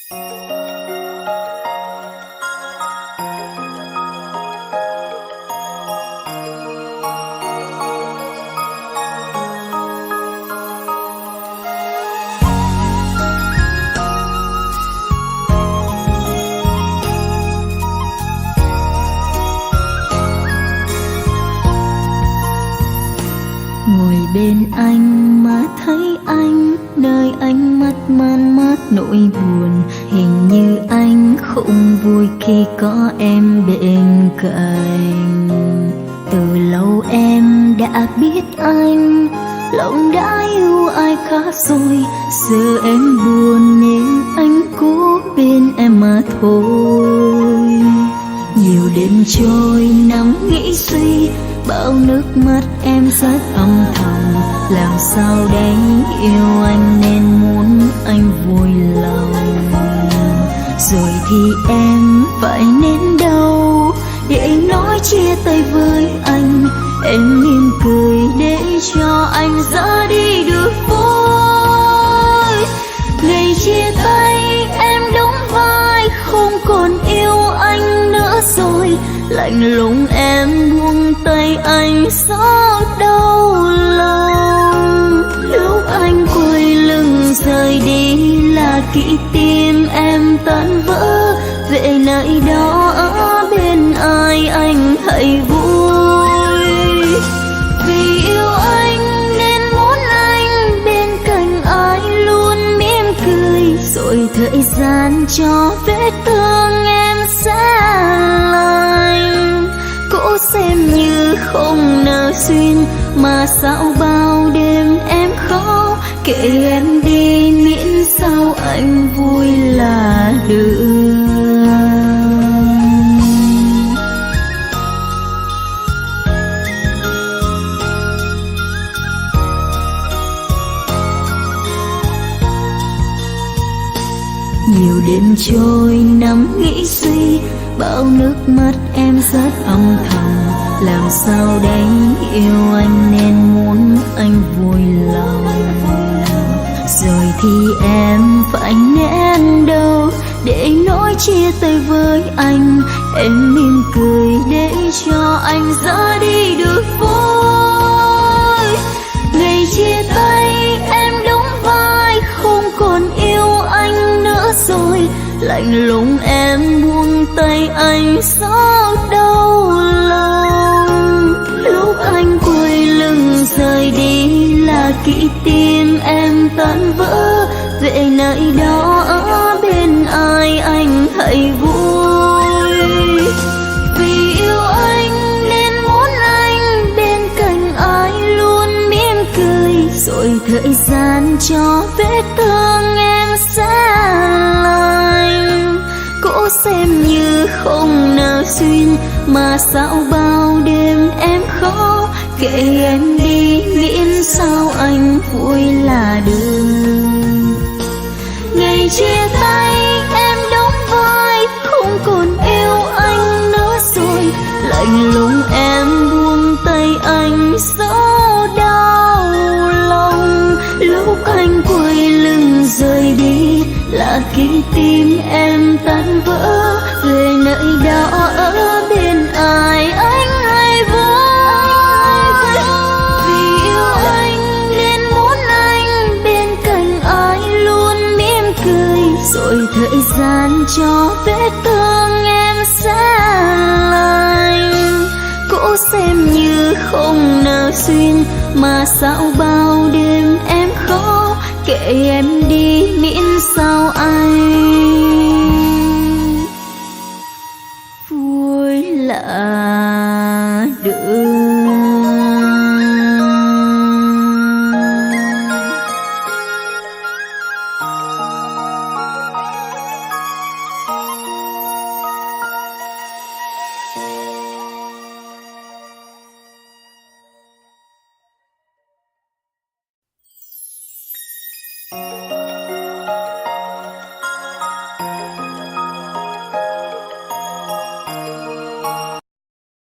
Ngồi bên anh mà thấy anh, nơi ánh mắt man mát nỗi buồn. Hình như anh không vui khi có em bên cạnh. Từ lâu em đã biết anh, lòng đã yêu ai khác rồi. Giờ em buồn nên anh cố bên em mà thôi. Nhiều đêm trôi nằm nghĩ suy, bao nước mắt em rất âm thầm. Làm sao để yêu anh nên muốn anh vui lòng. Rồi thì em phải nên đâu để nói chia tay với anh. Em mỉm cười để cho anh ra đi được vui. Ngày chia tay em đóng vai không còn yêu anh nữa rồi. Lạnh lùng em buông tay anh xót đau lòng. Lúc anh quay lưng rời đi là kỷ tim em tan vỡ. Về nơi đó ở bên ai anh hãy vui. Vì yêu anh nên muốn anh bên cạnh ai luôn mỉm cười. Rồi thời gian cho vết thương em sẽ lành. Cố xem như không nợ duyên mà sao bao đêm em khóc. Kệ em đi miễn sao anh vui là được. Nhiều đêm trôi nằm nghĩ suy, bao nước mắt em rất âm thầm. Làm sao để yêu anh nên muốn anh vui lòng. Rồi thì em phải nén đâu để nói chia tay với anh. Em mỉm cười để cho anh ra đi được vui. Ngày chia tay em đóng vai không còn yêu anh nữa rồi. Lạnh lùng em buông tay anh xót đau lòng. Lúc anh quay lưng rời đi là kỷ tim em tan vỡ. Về nơi đó ở bên ai anh hãy vui. Vì yêu anh nên muốn anh bên cạnh ai luôn mỉm cười. Rồi thời gian cho vết thương em sẽ lành. Cố xem như không nợ duyên mà sao bao đêm em khóc. Kệ em đi miễn sao anh vui là được. Ngày chia tay em đóng vai không còn yêu anh nữa rồi. Lạnh lùng em buông tay anh xót đau lòng. Lúc anh quay lưng rời đi là khi tim em tan vỡ. Về nơi đó ở bên ai anh hãy vui. Vì yêu anh nên muốn anh bên cạnh ai luôn mỉm cười. Rồi thời gian cho vết thương em sẽ lành. Cố xem như không nợ duyên mà sao bao đêm em khóc. Kệ em đi miễn sao anh vui là được.